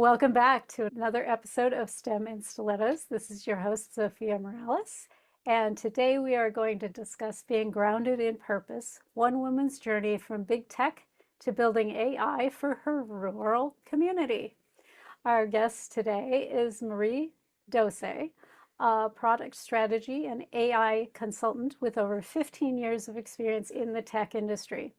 Welcome back to another episode of STEM in Stilettos. This is your host, Zofia Morales, and today we are going to discuss being grounded in purpose, one woman's journey from big tech to building AI for her rural community. Our guest today is Marie Doce, a product strategy and AI consultant with over 15 years of experience in the tech industry.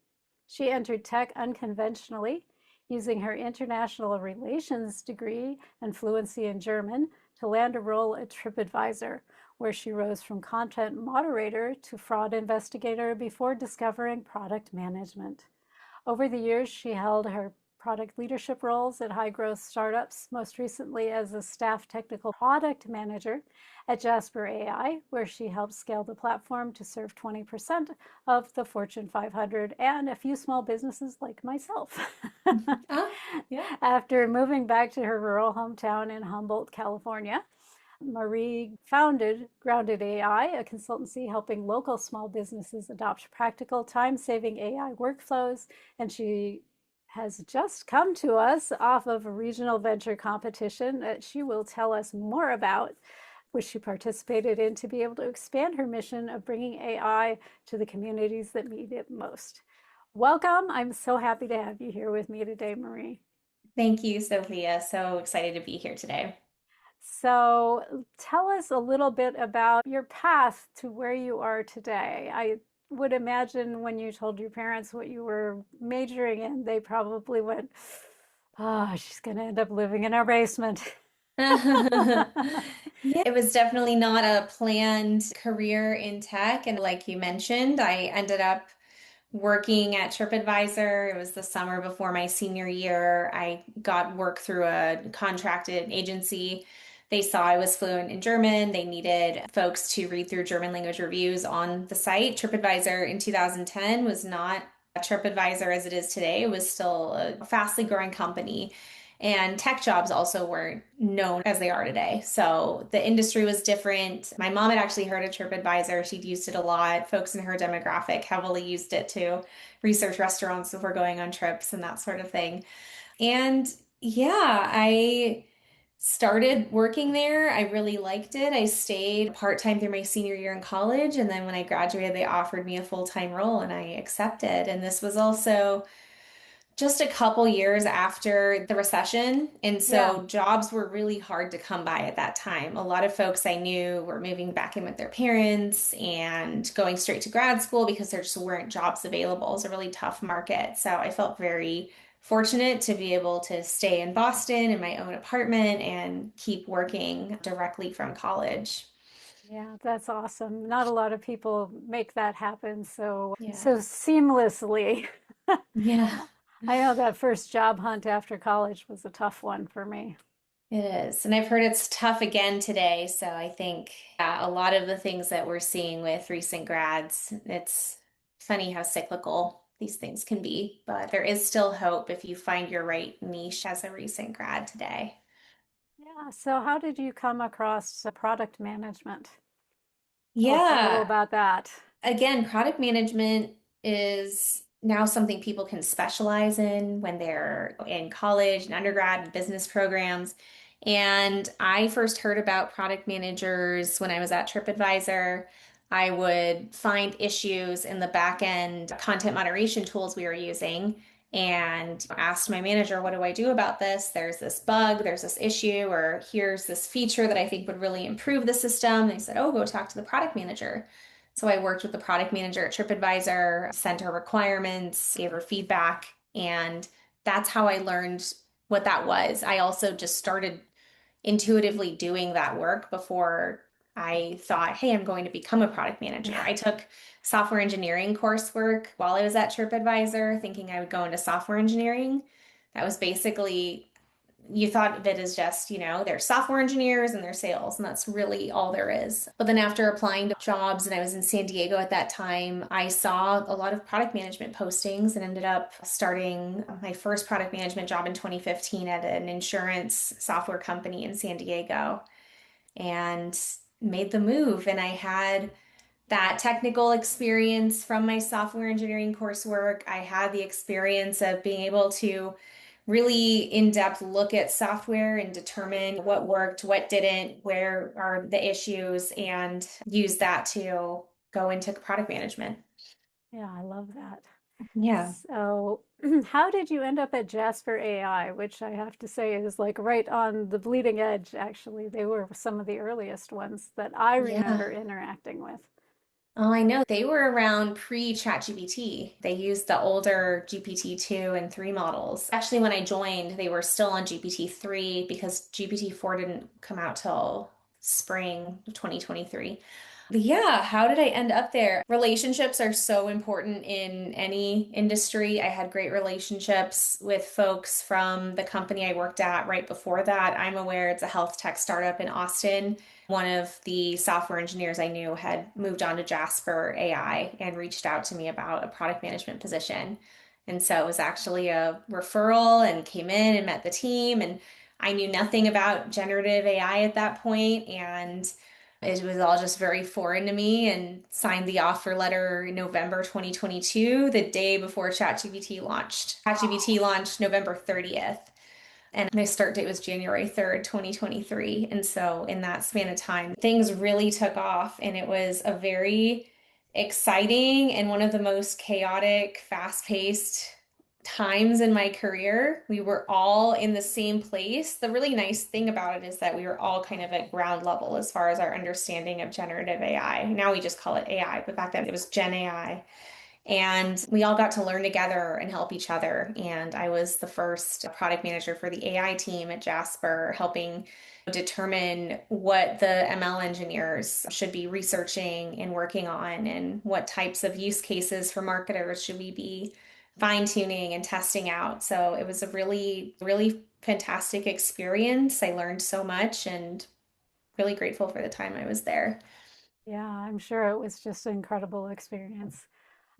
She entered tech unconventionally, using her international relations degree and fluency in German to land a role at TripAdvisor, where she rose from content moderator to fraud investigator before discovering product management. Over the years, she held her product leadership roles at high-growth startups, most recently as a staff technical product manager at Jasper AI, where she helped scale the platform to serve 20% of the Fortune 500 and a few small businesses like myself. Oh, yeah. After moving back to her rural hometown in Humboldt, California, Marie founded Grounded AI, a consultancy helping local small businesses adopt practical, time-saving AI workflows, and she has just come to us off of a regional venture competition that she will tell us more about, which she participated in to be able to expand her mission of bringing AI to the communities that need it most. Welcome. I'm so happy to have you here with me today, Marie. Thank you, Sophia. So excited to be here today. So tell us a little bit about your path to where you are today. I would imagine when you told your parents what you were majoring in, they probably went, oh, she's going to end up living in our basement. Yeah, it was definitely not a planned career in tech. And like you mentioned, I ended up working at TripAdvisor. It was the summer before my senior year. I got work through a contracted agency. They saw I was fluent in German. They needed folks to read through German language reviews on the site. TripAdvisor in 2010 was not a TripAdvisor as it is today. It was still a fastly growing company. And tech jobs also weren't known as they are today. So the industry was different. My mom had actually heard of TripAdvisor. She'd used it a lot. Folks in her demographic heavily used it to research restaurants before going on trips and that sort of thing. And yeah, I started working there. I really liked it. I stayed part-time through my senior year in college. And then when I graduated, they offered me a full-time role and I accepted. And this was also just a couple years after the recession. And Yeah. so jobs were really hard to come by at that time. A lot of folks I knew were moving back in with their parents and going straight to grad school because there just weren't jobs available. It was a really tough market. So I felt very fortunate to be able to stay in Boston in my own apartment and keep working directly from college. Yeah, that's awesome. Not a lot of people make that happen Yeah. so seamlessly. Yeah. I know that first job hunt after college was a tough one for me. It is. And I've heard it's tough again today. So I think a lot of the things that we're seeing with recent grads, it's funny how cyclical these things can be. But there is still hope if you find your right niche as a recent grad today. Yeah, so how did you come across product management? Tell us a little Yeah. about that. Again, product management is now something people can specialize in when they're in college and undergrad and business programs. And I first heard about product managers when I was at TripAdvisor. I would find issues in the back end content moderation tools we were using and asked my manager, what do I do about this? There's this bug, there's this issue, or here's this feature that I think would really improve the system. They said, oh, go talk to the product manager. So I worked with the product manager at TripAdvisor, sent her requirements, gave her feedback, and that's how I learned what that was. I also just started intuitively doing that work before I thought, hey, I'm going to become a product manager. Yeah. I took software engineering coursework while I was at TripAdvisor, thinking I would go into software engineering. That was basically you thought of it as just, they're software engineers and they're sales, and that's really all there is. But then after applying to jobs, and I was in San Diego at that time, I saw a lot of product management postings and ended up starting my first product management job in 2015 at an insurance software company in San Diego and made the move. And I had that technical experience from my software engineering coursework. I had the experience of being able to really in-depth look at software and determine what worked, what didn't, where are the issues, and use that to go into product management. Yeah, I love that. Yeah. So, how did you end up at Jasper AI, which I have to say is like right on the bleeding edge, actually. They were some of the earliest ones that I remember Yeah. interacting with. Oh, I know. They were around pre-ChatGPT. They used the older GPT-2 and 3 models. Actually, when I joined, they were still on GPT-3 because GPT-4 didn't come out till spring of 2023. But yeah, how did I end up there? Relationships are so important in any industry. I had great relationships with folks from the company I worked at right before that. I'm aware it's a health tech startup in Austin. One of the software engineers I knew had moved on to Jasper AI and reached out to me about a product management position. And so it was actually a referral and came in and met the team. And I knew nothing about generative AI at that point, and it was all just very foreign to me, and signed the offer letter in November 2022, the day before ChatGPT launched. ChatGPT launched November 30th. And my start date was January 3rd, 2023. And so, in that span of time, things really took off. And it was a very exciting and one of the most chaotic, fast paced times in my career. We were all in the same place. The really nice thing about it is that we were all kind of at ground level as far as our understanding of generative AI. Now we just call it AI, but back then it was Gen AI. And we all got to learn together and help each other. And I was the first product manager for the AI team at Jasper, helping determine what the ML engineers should be researching and working on, and what types of use cases for marketers should we be fine tuning and testing out. So it was a really, really fantastic experience. I learned so much and really grateful for the time I was there. Yeah, I'm sure it was just an incredible experience.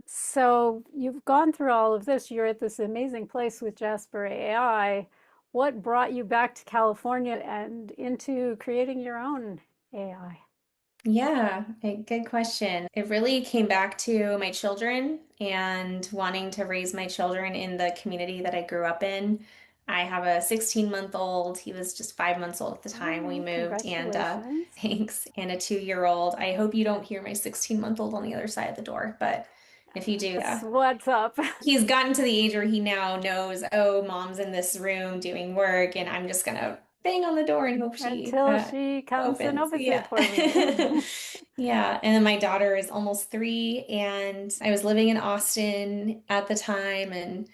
So, you've gone through all of this. You're at this amazing place with Jasper AI. What brought you back to California and into creating your own AI? Yeah, good question. It really came back to my children and wanting to raise my children in the community that I grew up in. I have a 16-month-old. He was just 5 months old at the time we Oh, moved, and congratulations. thanks, and a 2-year-old. I hope you don't hear my 16-month-old on the other side of the door, but if you do, That's yeah. what's up. He's gotten to the age where he now knows, oh, mom's in this room doing work, and I'm just gonna bang on the door and hope she Until she comes and opens. opens it Yeah. for me. Yeah. And then my daughter is almost 3, and I was living in Austin at the time, and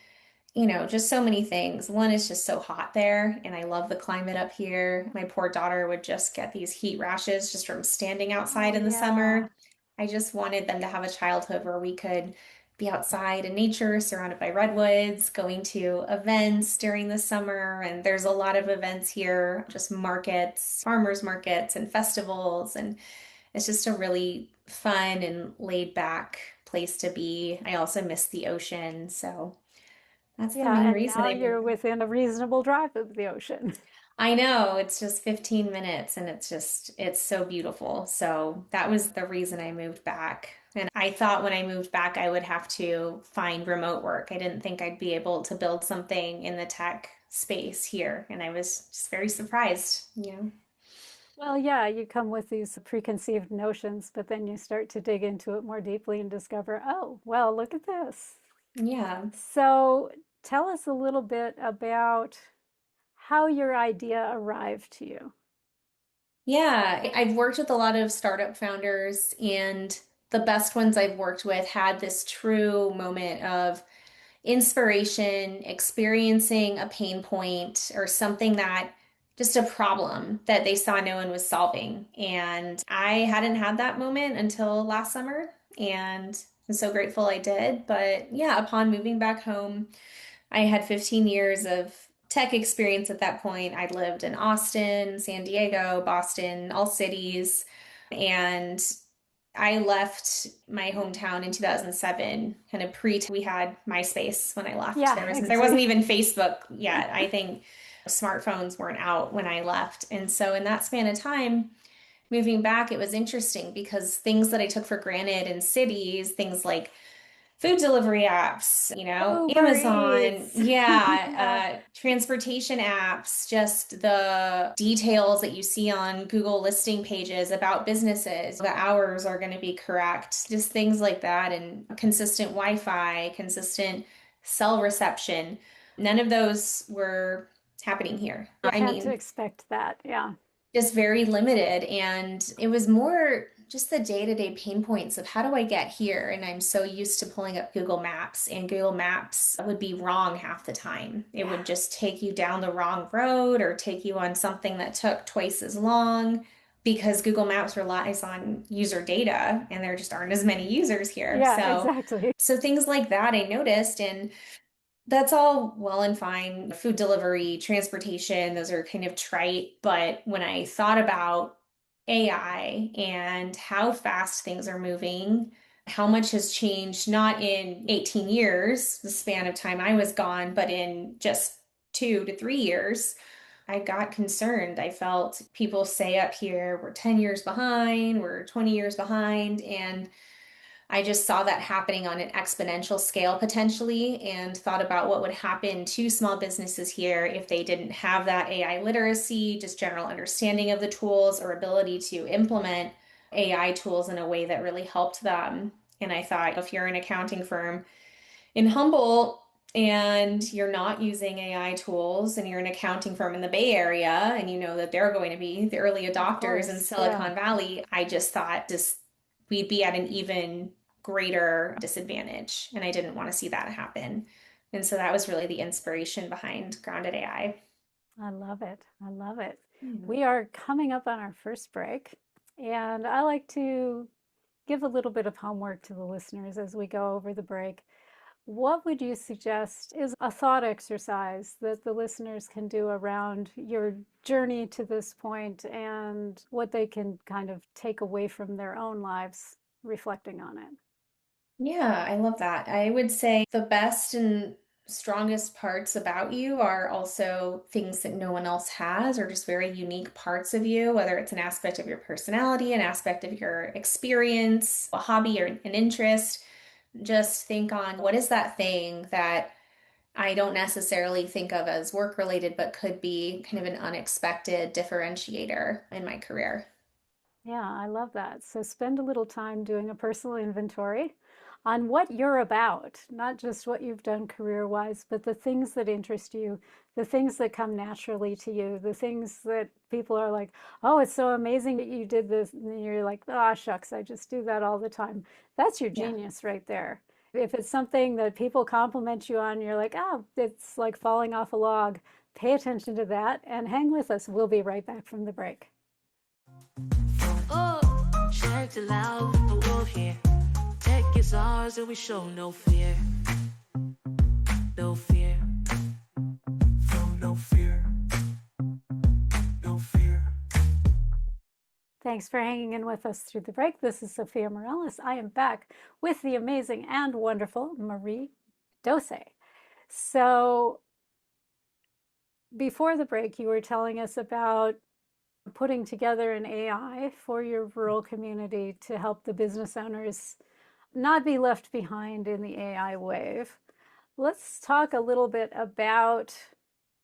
just so many things. One is just so hot there, and I love the climate up here. My poor daughter would just get these heat rashes just from standing Oh, outside in the yeah. summer. I just wanted them to have a childhood where we could be outside in nature, surrounded by redwoods, going to events during the summer. And there's a lot of events here, just markets, farmers markets, and festivals. And it's just a really fun and laid back place to be. I also miss the ocean. So that's the Yeah, main and reason now I you're moved. within a reasonable drive of the ocean. I know it's just 15 minutes, and it's so beautiful. So that was the reason I moved back. And I thought when I moved back, I would have to find remote work. I didn't think I'd be able to build something in the tech space here. And I was just very surprised. Well, yeah, you come with these preconceived notions, but then you start to dig into it more deeply and discover, oh, well, look at this. Yeah. So tell us a little bit about how your idea arrived to you. Yeah. I've worked with a lot of startup founders, and the best ones I've worked with had this true moment of inspiration, experiencing a pain point or something that just a problem that they saw no one was solving. And I hadn't had that moment until last summer, and I'm so grateful I did. But yeah, upon moving back home, I had 15 years of tech experience at that point. I'd lived in Austin, San Diego, Boston, all cities. And I left my hometown in 2007, kind of pre we had MySpace when I left. Yeah, There wasn't exactly. even Facebook yet. I think smartphones weren't out when I left. And so in that span of time, moving back, it was interesting because things that I took for granted in cities, things like food delivery apps, Uber Amazon, Eats. Yeah. yeah, transportation apps, just the details that you see on Google listing pages about businesses. The hours are going to be correct, just things like that, and consistent Wi-Fi, consistent cell reception. None of those were happening here. You I can't mean, expect that. Yeah. just very limited. And it was more just the day-to-day pain points of how do I get here? And I'm so used to pulling up Google Maps, and Google Maps would be wrong half the time. It Yeah. would just take you down the wrong road or take you on something that took twice as long because Google Maps relies on user data and there just aren't as many users here. Yeah, So, exactly. so things like that I noticed, and that's all well and fine. Food delivery, transportation, those are kind of trite. But when I thought about AI and how fast things are moving, how much has changed, not in 18 years, the span of time I was gone, but in just 2 to 3 years, I got concerned. I felt people say up here, we're 10 years behind, we're 20 years behind. And I just saw that happening on an exponential scale potentially and thought about what would happen to small businesses here if they didn't have that AI literacy, just general understanding of the tools or ability to implement AI tools in a way that really helped them. And I thought if you're an accounting firm in Humboldt and you're not using AI tools and you're an accounting firm in the Bay Area and you know that they're going to be the early Of adopters in course. Yeah. Silicon Valley, I just thought just we'd be at an even greater disadvantage. And I didn't want to see that happen. And so that was really the inspiration behind Grounded AI. I love it. I love it. Yeah. We are coming up on our first break, and I like to give a little bit of homework to the listeners as we go over the break. What would you suggest is a thought exercise that the listeners can do around your journey to this point and what they can kind of take away from their own lives reflecting on it? Yeah, I love that. I would say the best and strongest parts about you are also things that no one else has, or just very unique parts of you, whether it's an aspect of your personality, an aspect of your experience, a hobby, or an interest. Just think on what is that thing that I don't necessarily think of as work related, but could be kind of an unexpected differentiator in my career. Yeah, I love that. So spend a little time doing a personal inventory on what you're about, not just what you've done career-wise, but the things that interest you, the things that come naturally to you, the things that people are like, oh, it's so amazing that you did this. And you're like, ah, shucks, I just do that all the time. That's your Yeah. genius right there. If it's something that people compliment you on, you're like, oh, it's like falling off a log. Pay attention to that and hang with us. We'll be right back from the break. Oh, shout aloud, the wolf here. Tech is ours and we show no fear. No fear. No fear. No fear. Thanks for hanging in with us through the break. This is Zofia Morales. I am back with the amazing and wonderful Marie Doce. So, before the break, you were telling us about putting together an AI for your rural community to help the business owners not be left behind in the AI wave. Let's talk a little bit about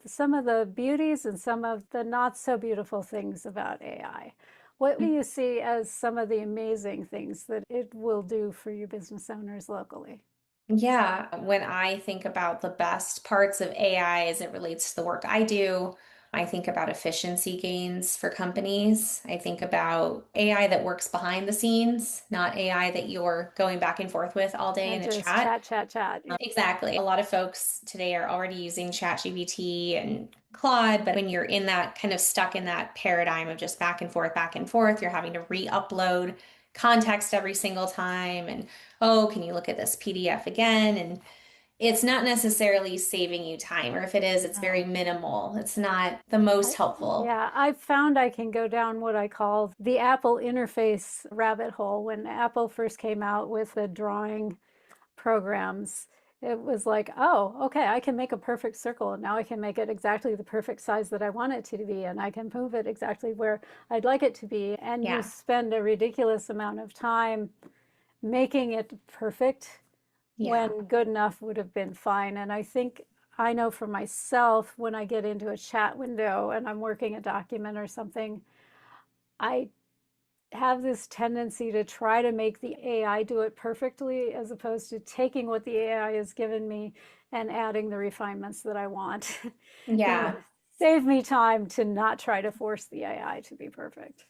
some of the beauties and some of the not so beautiful things about AI. What do you see as some of the amazing things that it will do for your business owners locally? Yeah, when I think about the best parts of AI as it relates to the work I do, I think about efficiency gains for companies. I think about AI that works behind the scenes, not AI that you're going back and forth with all day in And a just chat. chat, chat, chat. Exactly. A lot of folks today are already using ChatGPT and Claude, but when you're in that kind of stuck in that paradigm of just back and forth, you're having to re-upload context every single time. And oh, can you look at this PDF again? And it's not necessarily saving you time, or if it is, it's very No. minimal. It's not the most I, helpful. yeah, I've found I can go down what I call the Apple interface rabbit hole. When Apple first came out with the drawing programs, it was like, oh, okay, I can make a perfect circle. And now I can make it exactly the perfect size that I want it to be. And I can move it exactly where I'd like it to be. And you Yeah. spend a ridiculous amount of time making it perfect Yeah. when good enough would have been fine. And I think I know for myself, when I get into a chat window and I'm working a document or something, I have this tendency to try to make the AI do it perfectly as opposed to taking what the AI has given me and adding the refinements that I want. Yeah. Save me time to not try to force the AI to be perfect.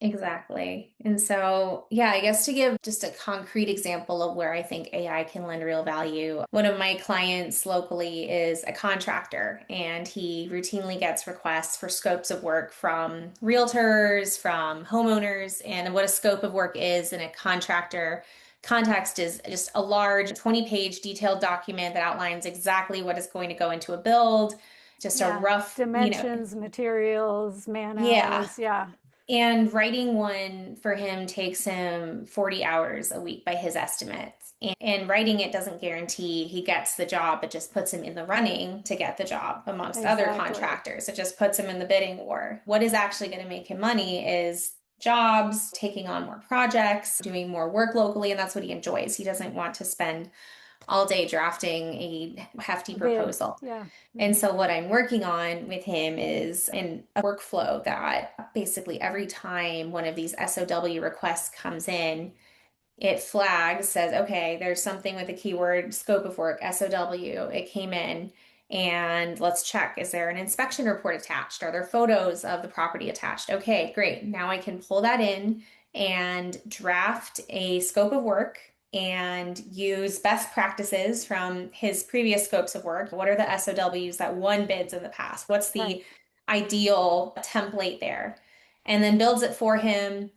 Exactly. And so, yeah, I guess to give just a concrete example of where I think AI can lend real value, one of my clients locally is a contractor, and he routinely gets requests for scopes of work from realtors, from homeowners. And what a scope of work is in a contractor context is just a large 20-page detailed document that outlines exactly what is going to go into a build, just a Yeah, rough, dimensions, materials, man yeah. hours. Yeah, And writing one for him takes him 40 hours a week by his estimates. And writing it doesn't guarantee he gets the job. It just puts him in the running to get the job amongst other exactly. contractors. It just puts him in the bidding war. What is actually going to make him money is jobs, taking on more projects, doing more work locally. And that's what he enjoys. He doesn't want to spend all day drafting a hefty A bid. proposal. Yeah. And Hmm. so what I'm working on with him is a workflow that basically every time one of these SOW requests comes in, it flags, says, okay, there's something with the keyword scope of work, SOW. It came in, and let's check. Is there an inspection report attached? Are there photos of the property attached? Okay, great. Now I can pull that in and draft a scope of work and use best practices from his previous scopes of work. What are the SOWs that one bids in the past? What's Right. the ideal template there? And then builds it for him,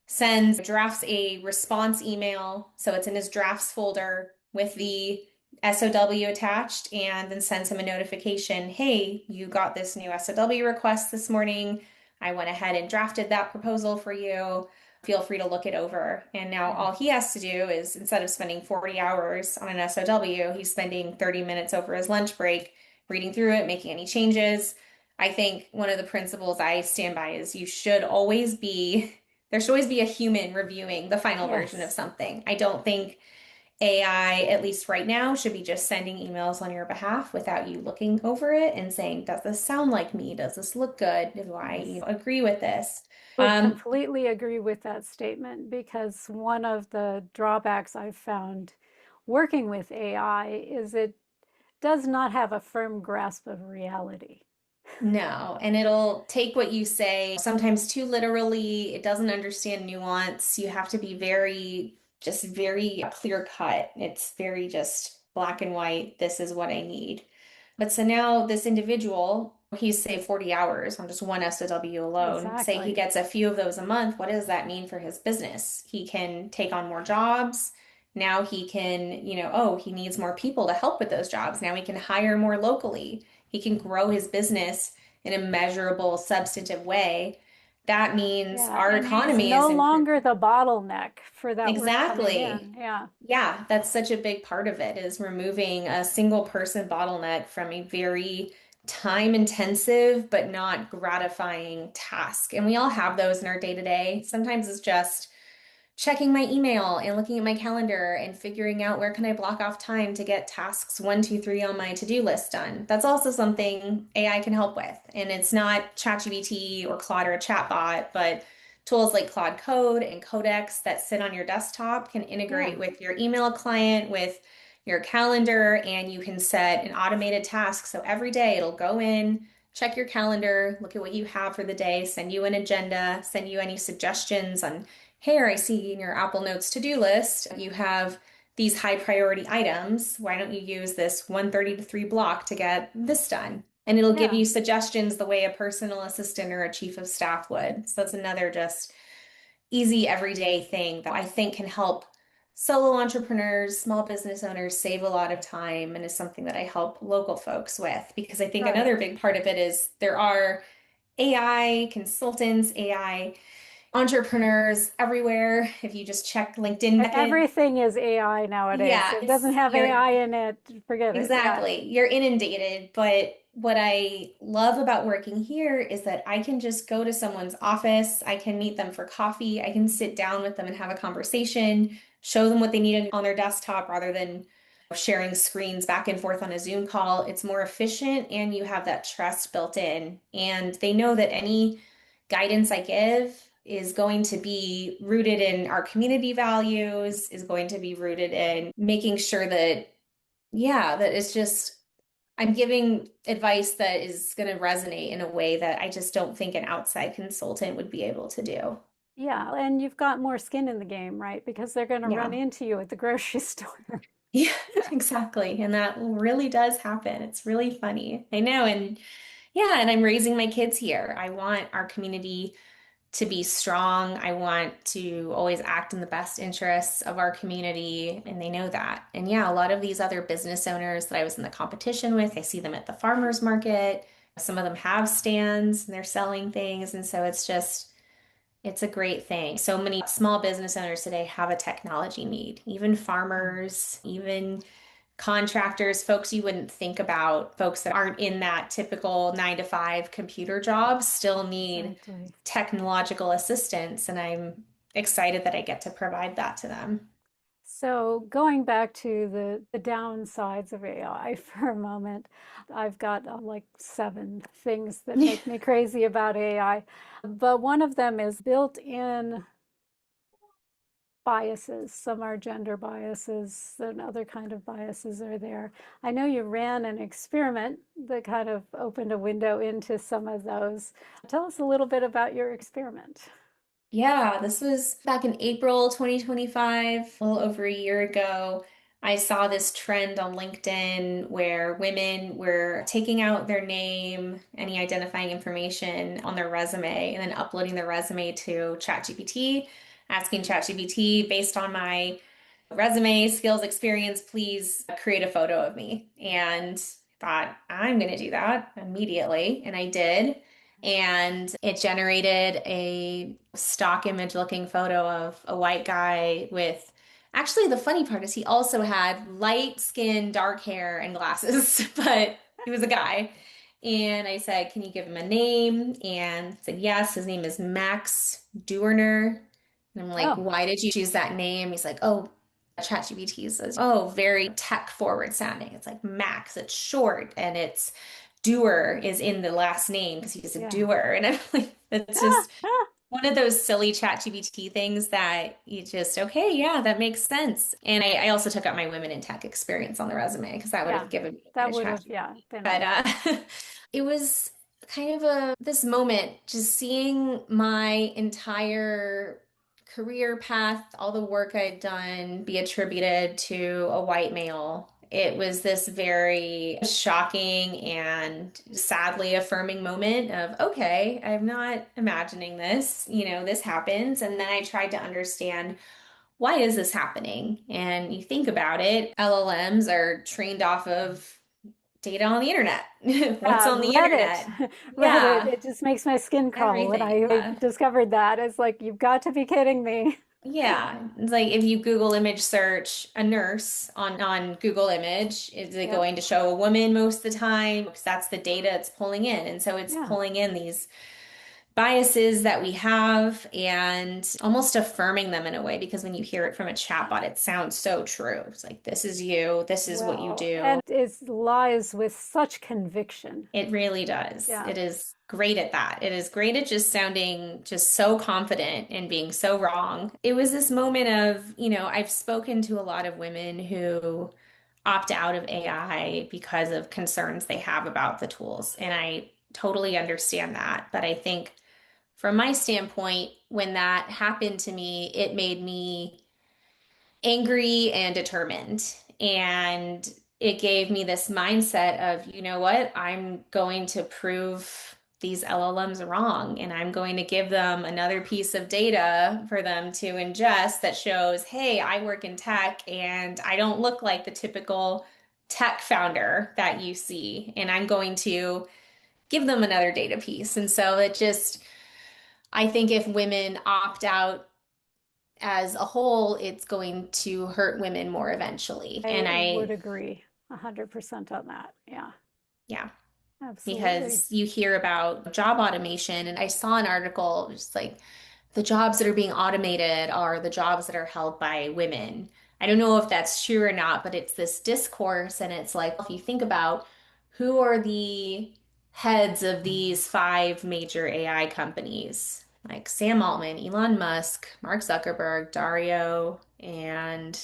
sends, drafts a response email. So it's in his drafts folder with the SOW attached, and then sends him a notification. Hey, you got this new SOW request this morning. I went ahead and drafted that proposal for you. Feel free to look it over. And now Yeah. all he has to do is, instead of spending 40 hours on an SOW, he's spending 30 minutes over his lunch break reading through it, making any changes. I think one of the principles I stand by is there should always be a human reviewing the final version of Yes. something. I don't think AI, at least right now, should be just sending emails on your behalf without you looking over it and saying, does this sound like me? Does this look good? Do I, Yes. agree with this? Would completely agree with that statement because one of the drawbacks I've found working with AI is it does not have a firm grasp of reality. No, and it'll take what you say sometimes too literally. It doesn't understand nuance. You have to be just very clear cut. It's very just black and white. This is what I need. But so now this individual, he's say 40 hours on just one SOW alone. Say he Exactly. gets a few of those a month. What does that mean for his business? He can take on more jobs. Now he can, oh, he needs more people to help with those jobs. Now he can hire more locally. He can grow his business in a measurable, substantive way. That means Yeah. our And he's economy no is improved. longer the bottleneck for that work coming Exactly. in. Yeah. Yeah, that's such a big part of it is removing a single person bottleneck from a very time intensive but not gratifying task. And we all have those in our day to day. Sometimes it's just checking my email and looking at my calendar and figuring out where can I block off time to get tasks 1, 2, 3 on my to-do list done. That's also something AI can help with. And it's not ChatGPT or Claude or a chatbot, but tools like Claude Code and Codex that sit on your desktop can Yeah. integrate with your email client, with your calendar, and you can set an automated task. So every day it'll go in, check your calendar, look at what you have for the day, send you an agenda, send you any suggestions on, here, I see in your Apple Notes to-do list, you have these high priority items. Why don't you use this 1:30 to 3 block to get this done? And it'll give Yeah. you suggestions the way a personal assistant or a chief of staff would. So that's another just easy everyday thing that I think can help solo entrepreneurs, small business owners save a lot of time and is something that I help local folks with. Because I think Right. another big part of it is there are AI consultants, AI entrepreneurs everywhere. If you just check LinkedIn method, Everything is AI nowadays. yeah, If it doesn't have AI in it, forget it. Yeah. exactly. You're inundated. But what I love about working here is that I can just go to someone's office, I can meet them for coffee, I can sit down with them and have a conversation, show them what they need on their desktop rather than sharing screens back and forth on a Zoom call. It's more efficient and you have that trust built in. And they know that any guidance I give is going to be rooted in our community values, is going to be rooted in making sure that, yeah, that it's just, I'm giving advice that is going to resonate in a way that I just don't think an outside consultant would be able to do. Yeah, and you've got more skin in the game, right? Because they're going to run Yeah. into you at the grocery store. Yeah, exactly. And that really does happen. It's really funny. I know. And yeah, and I'm raising my kids here. I want our community to be strong. I want to always act in the best interests of our community, and they know that. And yeah, a lot of these other business owners that I was in the competition with, I see them at the farmers market. Some of them have stands and they're selling things. And so it's just, it's a great thing. So many small business owners today have a technology need, even farmers, even contractors, folks you wouldn't think about, folks that aren't in that typical 9 to 5 computer job still need Exactly. technological assistance. And I'm excited that I get to provide that to them. So going back to the downsides of AI for a moment, I've got like 7 things that make me crazy about AI. But one of them is built-in biases. Some are gender biases, and other kind of biases are there. I know you ran an experiment that kind of opened a window into some of those. Tell us a little bit about your experiment. Yeah, this was back in April 2025, a little over a year ago. I saw this trend on LinkedIn where women were taking out their name, any identifying information on their resume, and then uploading their resume to ChatGPT, asking ChatGPT, based on my resume, skills, experience, please create a photo of me. And thought, I'm going to do that immediately. And I did. And it generated a stock image looking photo of a white guy with, actually, the funny part is he also had light skin, dark hair, and glasses, but he was a guy. And I said, can you give him a name? And he said, yes, his name is Max Duerner. And I'm like, Oh, why did you choose that name? He's like, oh, ChatGPT says, oh, very tech forward sounding. It's like Max, it's short, and it's doer is in the last name because he's a yeah. doer. And I'm like, it's just one of those silly ChatGPT things that you just, okay, yeah, that makes sense. And I also took out my women in tech experience on the resume because that would Yeah, have given me a that would have, ChatGPT. yeah, been But a, it was kind of a this moment just seeing my entire career path, all the work I'd done be attributed to a white male. It was this very shocking and sadly affirming moment of, okay, I'm not imagining this, this happens. And then I tried to understand, why is this happening? And you think about it, LLMs are trained off of data on the internet. What's yeah, on the Reddit. internet? Reddit, Yeah, it just makes my skin crawl when everything. I discovered that. It's like, you've got to be kidding me. Yeah. It's like if you Google image search a nurse on Google image, is it Yep. going to show a woman most of the time? Because that's the data it's pulling in. And so it's Yeah. pulling in these biases that we have and almost affirming them in a way because when you hear it from a chatbot, it sounds so true. It's like, this is you, this is what you Well, do. and it lies with such conviction. It really does. Yeah. It is great at that. It is great at just sounding just so confident and being so wrong. It was this moment of, I've spoken to a lot of women who opt out of AI because of concerns they have about the tools. And I totally understand that. But I think from my standpoint, when that happened to me, it made me angry and determined. And it gave me this mindset of, you know what, I'm going to prove these LLMs wrong, and I'm going to give them another piece of data for them to ingest that shows, hey, I work in tech and I don't look like the typical tech founder that you see. And I'm going to give them another data piece. And so it just, I think if women opt out as a whole, it's going to hurt women more eventually. And I would agree 100% on that. Yeah, yeah, absolutely. because you hear about job automation, and I saw an article just like the jobs that are being automated are the jobs that are held by women. I don't know if that's true or not, but it's this discourse, and it's like, if you think about who are the heads of these five major AI companies, like Sam Altman, Elon Musk, Mark Zuckerberg, Dario, and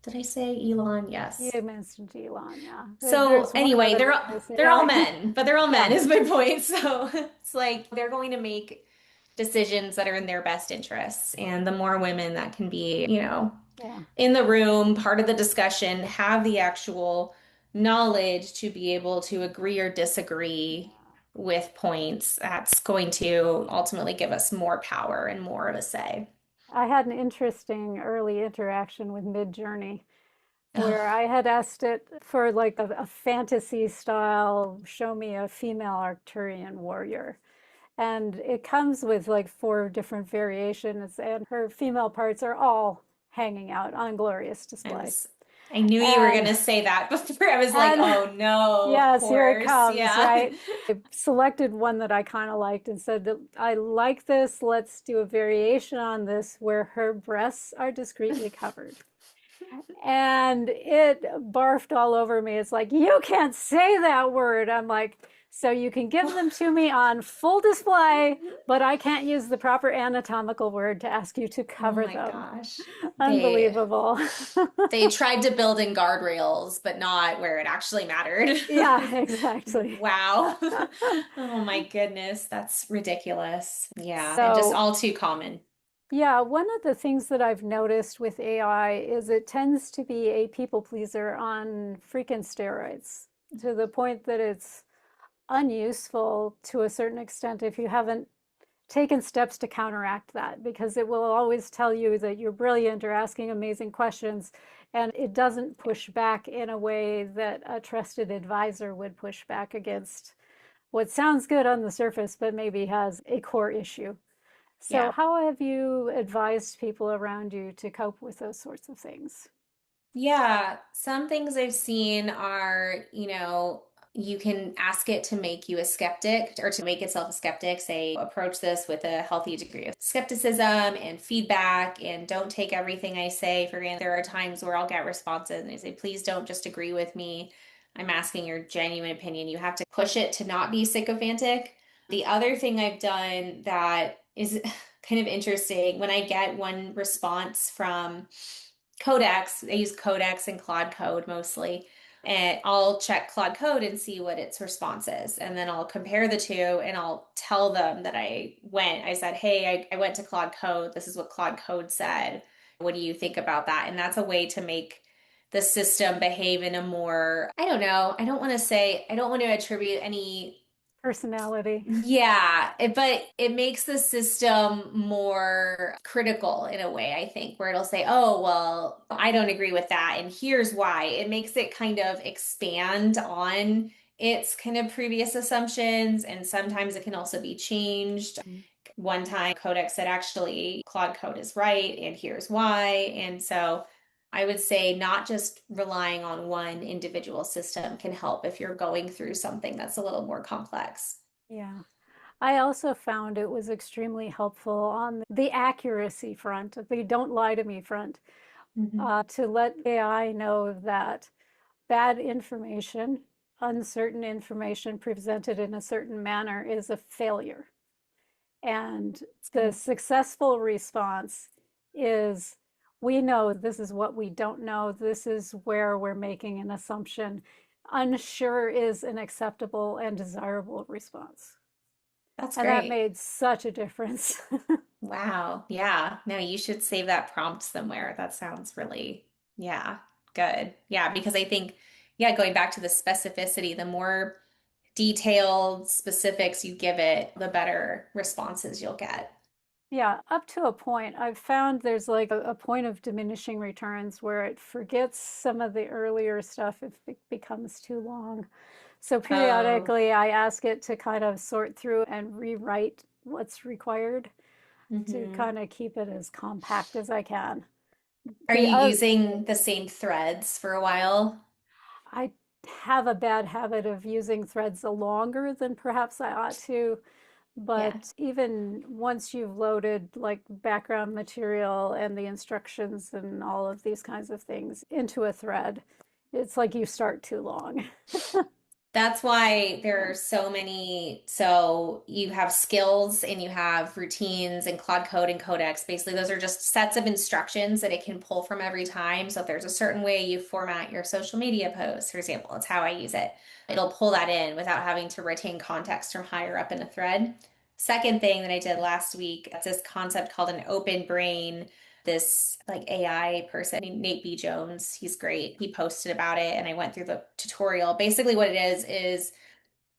did I say Elon? Yes. You mentioned Elon, yeah. So There's one anyway, other one is they're all AI. men, but they're all men Yeah, is my point. So it's like they're going to make decisions that are in their best interests. And the more women that can be, yeah. in the room, part of the discussion, have the actual knowledge to be able to agree or disagree with points, that's going to ultimately give us more power and more of a say. I had an interesting early interaction with Midjourney where Oh, I had asked it for like a fantasy style, show me a female Arcturian warrior. And it comes with like four different variations, and her female parts are all hanging out on glorious I display. was, I knew you were going And to say that before. I was like, and oh no, of yes, here it course. comes, Yeah. right? I selected one that I kind of liked and said that I like this. Let's do a variation on this where her breasts are discreetly covered. And it barfed all over me. It's like, you can't say that word. I'm like, so you can give them to me on full display, but I can't use the proper anatomical word to ask you to Oh cover my them. gosh. Unbelievable. They tried to build in guardrails, but not where it actually mattered. Yeah, exactly. Wow. Oh my goodness, that's ridiculous. Yeah, and just So, all too common. yeah, one of the things that I've noticed with AI is it tends to be a people pleaser on freaking steroids to the point that it's unuseful to a certain extent if you haven't taken steps to counteract that, because it will always tell you that you're brilliant or asking amazing questions, and it doesn't push back in a way that a trusted advisor would push back against what sounds good on the surface but maybe has a core issue. So, Yeah. how have you advised people around you to cope with those sorts of things? Yeah, some things I've seen are, you can ask it to make you a skeptic or to make itself a skeptic. Say, approach this with a healthy degree of skepticism and feedback, and don't take everything I say for granted. There are times where I'll get responses and I say, please don't just agree with me. I'm asking your genuine opinion. You have to push it to not be sycophantic. The other thing I've done that is kind of interesting, when I get one response from Codex. I use Codex and Claude Code mostly. And I'll check Claude Code and see what its response is. And then I'll compare the two and I'll tell them that I said, hey, I went to Claude Code. This is what Claude Code said. What do you think about that? And that's a way to make the system behave in a more, I don't know, I don't want to attribute any. Personality. Yeah, but it makes the system more critical in a way, I think, where it'll say, oh, well, I don't agree with that, and here's why. It makes it kind of expand on its kind of previous assumptions, and sometimes it can also be changed. One time, Codex said, actually, Claude Code is right, and here's why. And so I would say not just relying on one individual system can help if you're going through something that's a little more complex. Yeah. I also found it was extremely helpful on the accuracy front, the don't lie to me front, Mhm. to let AI know that bad information, uncertain information presented in a certain manner is a failure. And It's the good. successful response is we know this is what we don't know. This is where we're making an assumption. Unsure is an acceptable and desirable response. That's And that great. made such a difference. Wow. Yeah. No, you should save that prompt somewhere. That sounds really, yeah, good. Yeah, because I think, yeah, going back to the specificity, the more detailed specifics you give it, the better responses you'll get. Yeah, up to a point. I've found there's like a point of diminishing returns where it forgets some of the earlier stuff if it becomes too long. So Oh, periodically, I ask it to kind of sort through and rewrite what's required to hmm. kind of keep it as compact as I can. Are The you other, using the same threads for a while? I have a bad habit of using threads longer than perhaps I ought to. Yeah. But even once you've loaded like background material and the instructions and all of these kinds of things into a thread, it's like you start too long. That's why there Yeah. are so many. So you have skills and you have routines and Claude Code and Codex. Basically, those are just sets of instructions that it can pull from every time. So if there's a certain way you format your social media posts, for example, it's how I use it. It'll pull that in without having to retain context from higher up in a thread. Second thing that I did last week, it's this concept called an open brain. This like AI person named Nate B. Jones. He's great. He posted about it and I went through the tutorial. Basically, what it is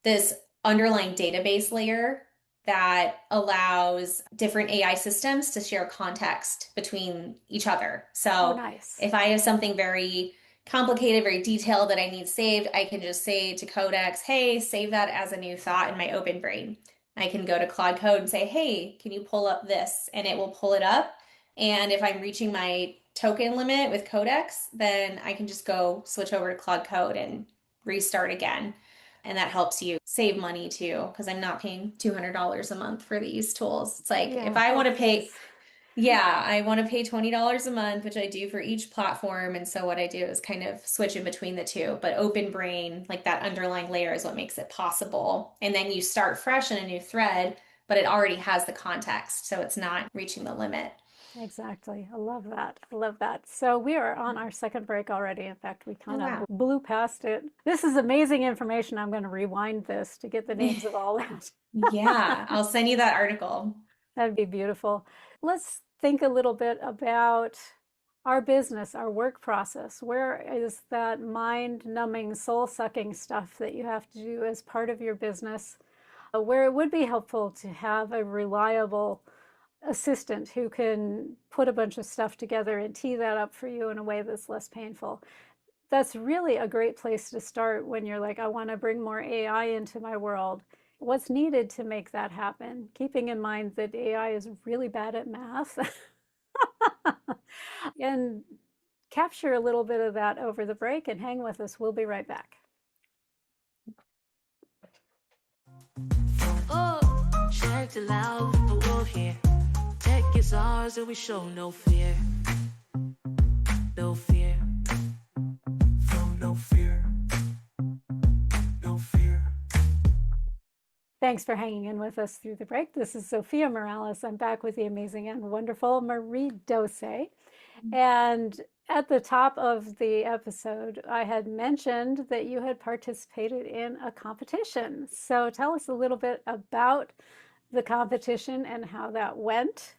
this underlying database layer that allows different AI systems to share context between each other. Oh, So nice. if I have something very complicated, very detailed that I need saved, I can just say to Codex, hey, save that as a new thought in my open brain. I can go to Claude Code and say, hey, can you pull up this? And it will pull it up. And if I'm reaching my token limit with Codex, then I can just go switch over to Claude Code and restart again. And that helps you save money too, because I'm not paying $200 a month for these tools. It's like if Yeah, I want that's to pay, nice. yeah, I want to pay $20 a month, which I do for each platform. And so what I do is kind of switch in between the two. But open brain, like that underlying layer, is what makes it possible. And then you start fresh in a new thread, but it already has the context. So it's not reaching the limit. Exactly. I love that. I love that. So we are on our second break already. In fact, we Oh, kind of wow. blew past it. This is amazing information. I'm going to rewind this to get the names of all that. Yeah, I'll send you that article. That'd be beautiful. Let's think a little bit about our business, our work process. Where is that mind-numbing, soul-sucking stuff that you have to do as part of your business, where it would be helpful to have a reliable assistant who can put a bunch of stuff together and tee that up for you in a way that's less painful. That's really a great place to start when you're like, I want to bring more AI into my world. What's needed to make that happen? Keeping in mind that AI is really bad at math and capture a little bit of that over the break and hang with us. We'll be right back. Oh, checked it out, the wolf here. Tech is ours and we show no fear. No fear. Oh, no fear. No fear. Thanks for hanging in with us through the break. This is Zofia Morales. I'm back with the amazing and wonderful Marie Doce. And at the top of the episode, I had mentioned that you had participated in a competition. So tell us a little bit about the competition and how that went.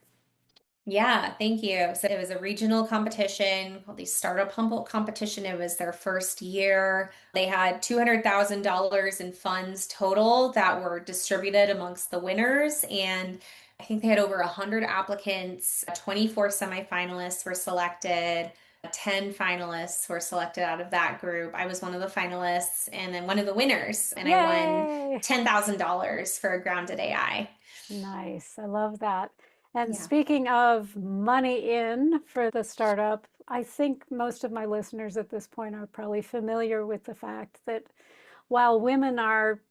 Yeah, thank you. So it was a regional competition called the Startup Humboldt competition. It was their first year. They had $200,000 in funds total that were distributed amongst the winners. And I think they had over 100 applicants. 24 semifinalists were selected. 10 finalists were selected out of that group. I was one of the finalists and then one of the winners. And I won Yay! $10,000 for Grounded AI. Nice. I love that. And Yeah. speaking of money in for the startup, I think most of my listeners at this point are probably familiar with the fact that while women are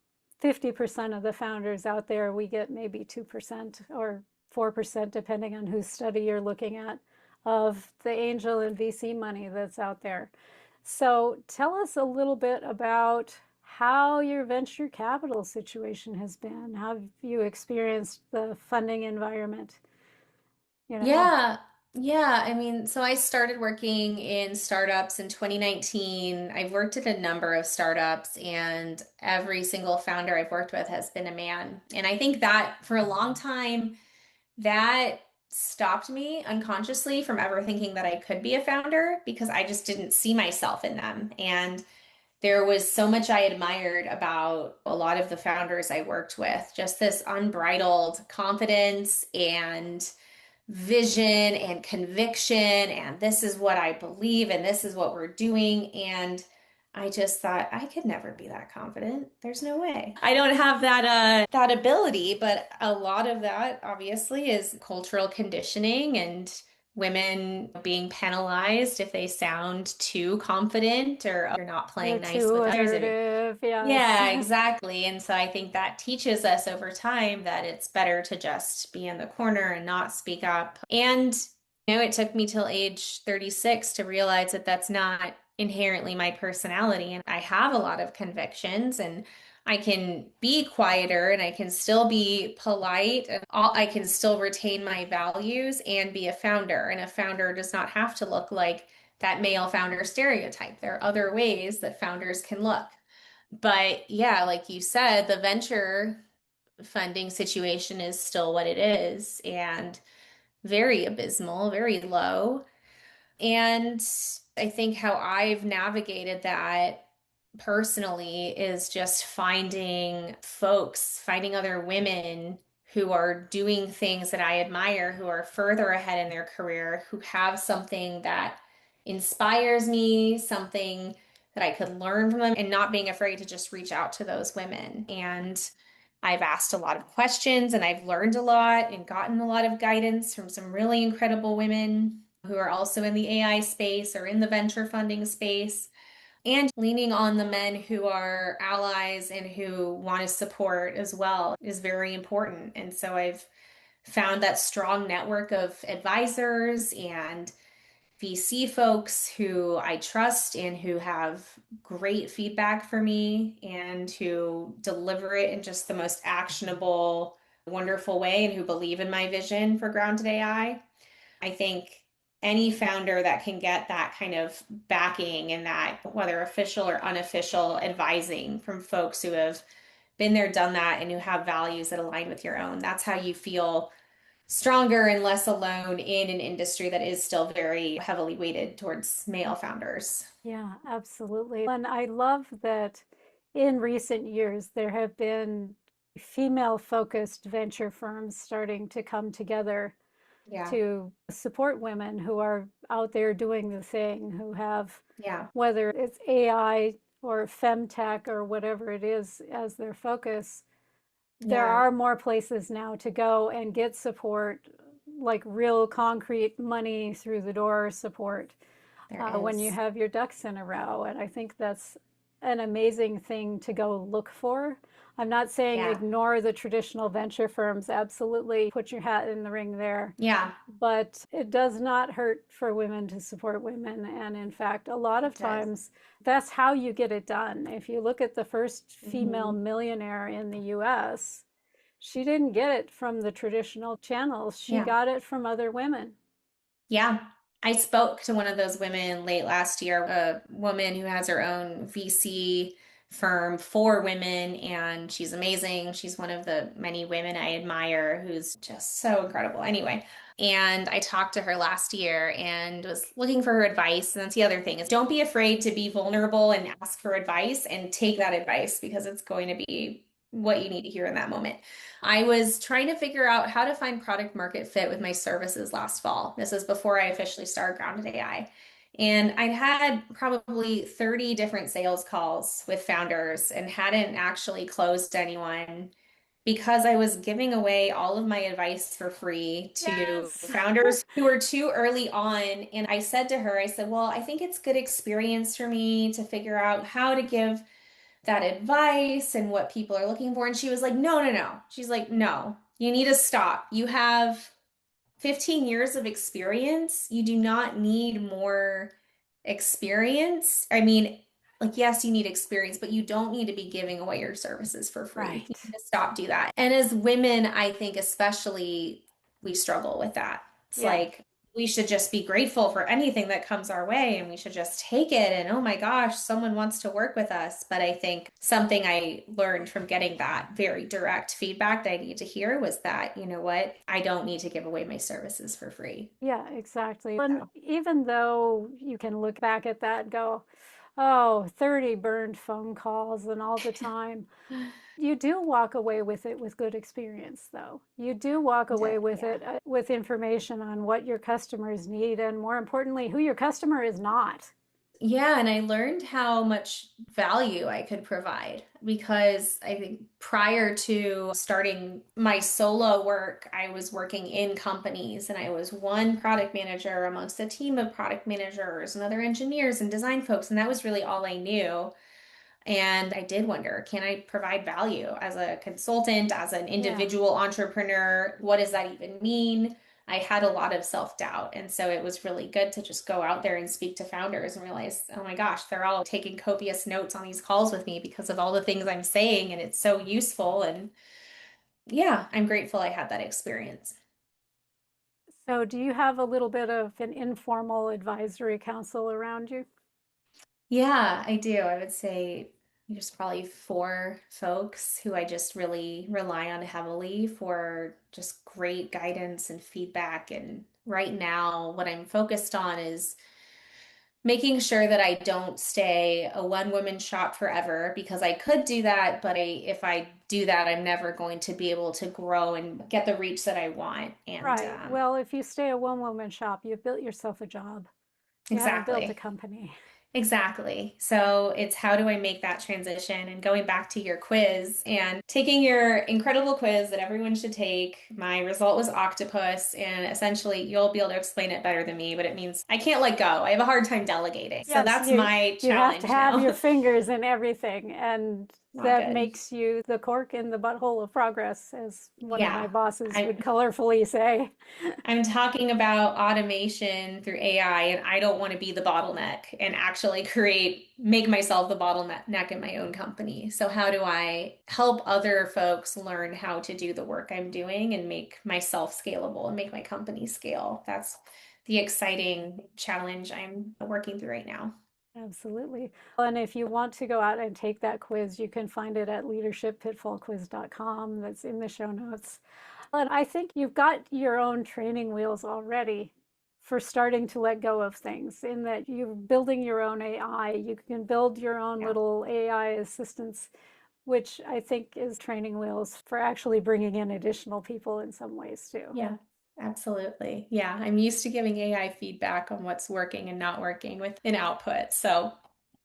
50% of the founders out there, we get maybe 2% or 4%, depending on whose study you're looking at, of the angel and VC money that's out there. So tell us a little bit about how your venture capital situation has been. How have you experienced the funding environment? You know, Yeah. Yeah. I mean, so I started working in startups in 2019. I've worked at a number of startups, and every single founder I've worked with has been a man. And I think that for a long time, that stopped me unconsciously from ever thinking that I could be a founder because I just didn't see myself in them. And there was so much I admired about a lot of the founders I worked with, just this unbridled confidence and vision and conviction, and this is what I believe, and this is what we're doing. And I just thought I could never be that confident. There's no way. I don't have that ability, but a lot of that obviously is cultural conditioning and women being penalized if they sound too confident or you're not Or playing nice too with others. assertive, yes. Yeah, exactly. And so I think that teaches us over time that it's better to just be in the corner and not speak up. And, it took me till age 36 to realize that that's not inherently my personality. And I have a lot of convictions and I can be quieter and I can still be polite and I can still retain my values and be a founder. And a founder does not have to look like that male founder stereotype. There are other ways that founders can look. But yeah, like you said, the venture funding situation is still what it is and very abysmal, very low. And I think how I've navigated that personally is just finding other women who are doing things that I admire, who are further ahead in their career, who have something that inspires me, something that I could learn from them, and not being afraid to just reach out to those women. And I've asked a lot of questions and I've learned a lot and gotten a lot of guidance from some really incredible women who are also in the AI space or in the venture funding space. And leaning on the men who are allies and who want to support as well is very important. And so I've found that strong network of advisors and VC folks who I trust and who have great feedback for me and who deliver it in just the most actionable, wonderful way and who believe in my vision for Grounded AI. I think any founder that can get that kind of backing and that, whether official or unofficial advising from folks who have been there, done that, and who have values that align with your own, that's how you feel stronger and less alone in an industry that is still very heavily weighted towards male founders. Yeah, absolutely. And I love that in recent years there have been female-focused venture firms starting to come together Yeah. to support women who are out there doing the thing, who have, Yeah. whether it's AI or femtech or whatever it is as their focus, there Yeah. are more places now to go and get support, like real concrete money through the door support There when you is. have your ducks in a row. And I think that's an amazing thing to go look for. I'm not saying Yeah. ignore the traditional venture firms, absolutely put your hat in the ring there. Yeah. But it does not hurt for women to support women. And in fact, a lot of It does. times that's how you get it done. If you look at the first female Mhm. millionaire in the US, she didn't get it from the traditional channels. She Yeah. got it from other women. Yeah. I spoke to one of those women late last year, a woman who has her own VC firm for women, and she's amazing. She's one of the many women I admire who's just so incredible. Anyway, and I talked to her last year and was looking for her advice. And that's the other thing is don't be afraid to be vulnerable and ask for advice and take that advice because it's going to be what you need to hear in that moment. I was trying to figure out how to find product market fit with my services last fall. This is before I officially started Grounded AI. And I'd had probably 30 different sales calls with founders and hadn't actually closed anyone because I was giving away all of my advice for free to Yes. founders who were too early on. And I said to her, I said, well, I think it's good experience for me to figure out how to give that advice and what people are looking for. And she was like, no, no, no. She's like, no, you need to stop. You have 15 years of experience. You do not need more experience. I mean, like, yes, you need experience, but you don't need to be giving away your services for free. You Right. need to stop do that. And as women, I think especially we struggle with that. It's Yeah. like we should just be grateful for anything that comes our way and we should just take it and oh my gosh, someone wants to work with us. But I think something I learned from getting that very direct feedback that I need to hear was that, you know what, I don't need to give away my services for free. Yeah, exactly. And even though you can look back at that and go, oh, 30 burned phone calls and all the time, you do walk away with it with good experience, though. You do walk away with Yeah. it with information on what your customers need and more importantly, who your customer is not. Yeah, and I learned how much value I could provide because I think prior to starting my solo work, I was working in companies and I was one product manager amongst a team of product managers and other engineers and design folks, and that was really all I knew. And I did wonder, can I provide value as a consultant, as an Yeah. individual entrepreneur? What does that even mean? I had a lot of self-doubt. And so it was really good to just go out there and speak to founders and realize, oh my gosh, they're all taking copious notes on these calls with me because of all the things I'm saying. And it's so useful. And yeah, I'm grateful I had that experience. So, do you have a little bit of an informal advisory council around you? Yeah, I do. I would say there's probably four folks who I just really rely on heavily for just great guidance and feedback. And right now, what I'm focused on is making sure that I don't stay a one-woman shop forever because I could do that, but if I do that, I'm never going to be able to grow and get the reach that I want. And Right. Well, if you stay a one-woman shop, you've built yourself a job. You haven't built a exactly. company. Exactly. So it's how do I make that transition? And going back to your quiz and taking your incredible quiz that everyone should take. My result was octopus, and essentially you'll be able to explain it better than me, but it means I can't let go. I have a hard time delegating. So Yes, that's my you have to challenge have your now. fingers in everything, and Not that good. makes you the cork in the butthole of progress, as one of my Yeah. bosses I would colorfully say. I'm talking about automation through AI, and I don't want to be the bottleneck and actually make myself the bottleneck in my own company. So, how do I help other folks learn how to do the work I'm doing and make myself scalable and make my company scale? That's the exciting challenge I'm working through right now. Absolutely. And if you want to go out and take that quiz, you can find it at leadershippitfallquiz.com. That's in the show notes. And I think you've got your own training wheels already for starting to let go of things, in that you're building your own AI. You can build your own Yeah. little AI assistants, which I think is training wheels for actually bringing in additional people in some ways too. Yeah, absolutely. Yeah, I'm used to giving AI feedback on what's working and not working with an output. So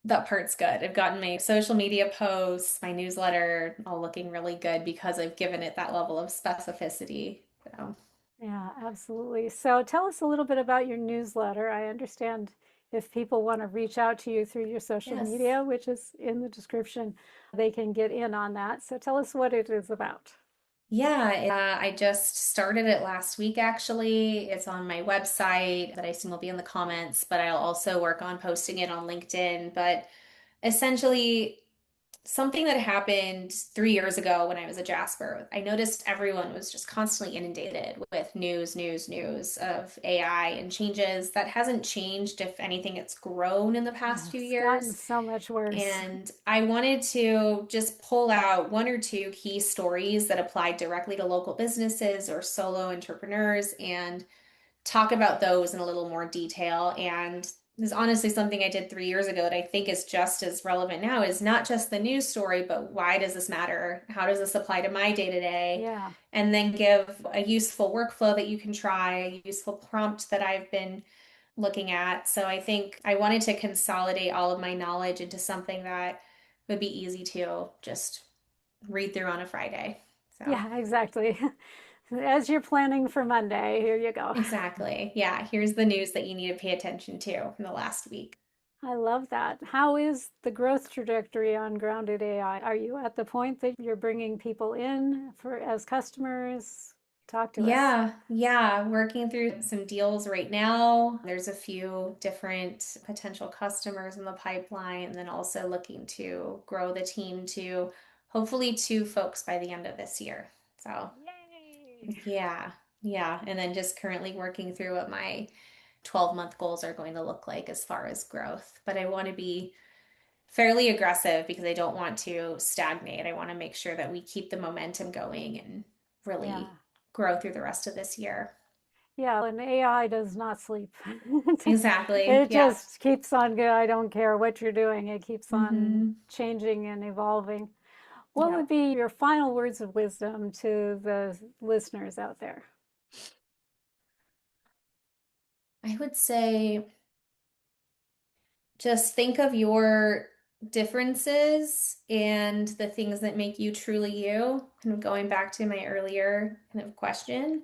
that part's good. I've gotten my social media posts, my newsletter, all looking really good because I've given it that level of specificity. So, Yeah, absolutely. So tell us a little bit about your newsletter. I understand if people want to reach out to you through your social yes. media, which is in the description, they can get in on that. So tell us what it is about. Yeah, I just started it last week actually. It's on my website that I assume will be in the comments, but I'll also work on posting it on LinkedIn. But essentially, something that happened 3 years ago when I was at Jasper, I noticed everyone was just constantly inundated with news of AI and changes. That hasn't changed. If anything, it's grown in the past few It's gotten years. so much worse. And I wanted to just pull out one or two key stories that applied directly to local businesses or solo entrepreneurs and talk about those in a little more detail. And this is honestly something I did 3 years ago that I think is just as relevant now is not just the news story, but why does this matter? How does this apply to my day to day? Yeah. And then give a useful workflow that you can try, a useful prompt that I've been looking at. So I think I wanted to consolidate all of my knowledge into something that would be easy to just read through on a Friday. So. Yeah, exactly. As you're planning for Monday, here you go. Exactly. Yeah, here's the news that you need to pay attention to in the last week. I love that. How is the growth trajectory on Grounded AI? Are you at the point that you're bringing people in for as customers? Talk to us. Yeah, working through some deals right now. There's a few different potential customers in the pipeline, and then also looking to grow the team to hopefully two folks by the end of this year. So, Yay! yeah, yeah. And then just currently working through what my 12-month goals are going to look like as far as growth. But I want to be fairly aggressive because I don't want to stagnate. I want to make sure that we keep the momentum going and really Yeah. grow through the rest of this year. Yeah, and AI does not sleep. Exactly. It Yeah. just keeps on going. I don't care what you're doing. It keeps on Mm-hmm. changing and evolving. What would Yep. be your final words of wisdom to the listeners out there? I would say Just think of your differences and the things that make you truly you. Kind of going back to my earlier kind of question,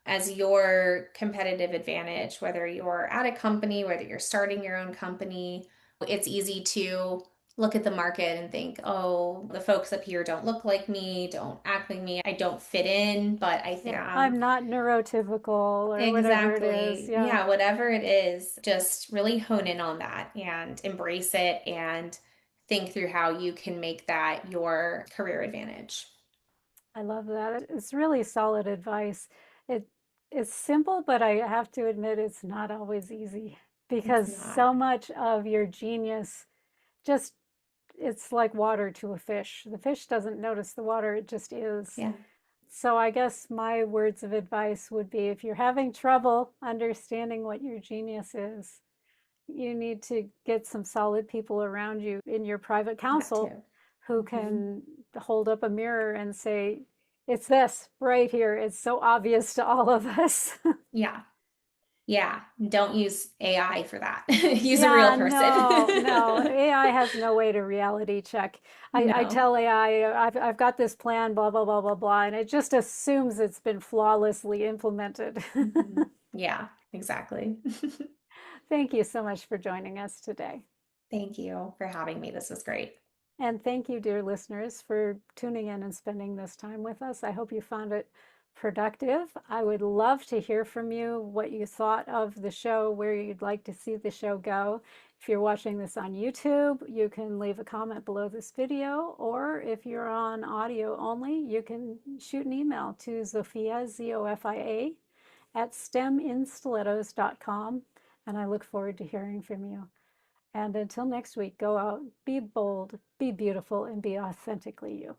as your competitive advantage, whether you're at a company, whether you're starting your own company. It's easy to look at the market and think, oh, the folks up here don't look like me, don't act like me, I don't fit in. But I think Yeah, I'm not neurotypical or whatever it is. exactly, Yeah, yeah, whatever it is, just really hone in on that and embrace it and think through how you can make that your career advantage. I love that. It's really solid advice. It it's simple, but I have to admit it's not always easy It's because not. so much of your genius just it's like water to a fish. The fish doesn't notice the water, it just is. Yeah. So I guess my words of advice would be if you're having trouble understanding what your genius is, you need to get some solid people around you in your private That counsel too. who Hmm. can hold up a mirror and say, it's this right here. It's so obvious to all of us. Yeah. Yeah. Don't use AI for that. Use a real Yeah, person. no, no. AI has no way to reality check. I No. tell AI, I've got this plan, blah, blah, blah, blah, blah, and it just assumes it's been flawlessly implemented. Hmm. Yeah, exactly. Thank you so much for joining us today. Thank you for having me. This was great. And thank you, dear listeners, for tuning in and spending this time with us. I hope you found it productive. I would love to hear from you what you thought of the show, where you'd like to see the show go. If you're watching this on YouTube, you can leave a comment below this video, or if you're on audio only, you can shoot an email to Zofia, Zofia, at steminstilettos.com, and I look forward to hearing from you. And until next week, go out, be bold, be beautiful, and be authentically you.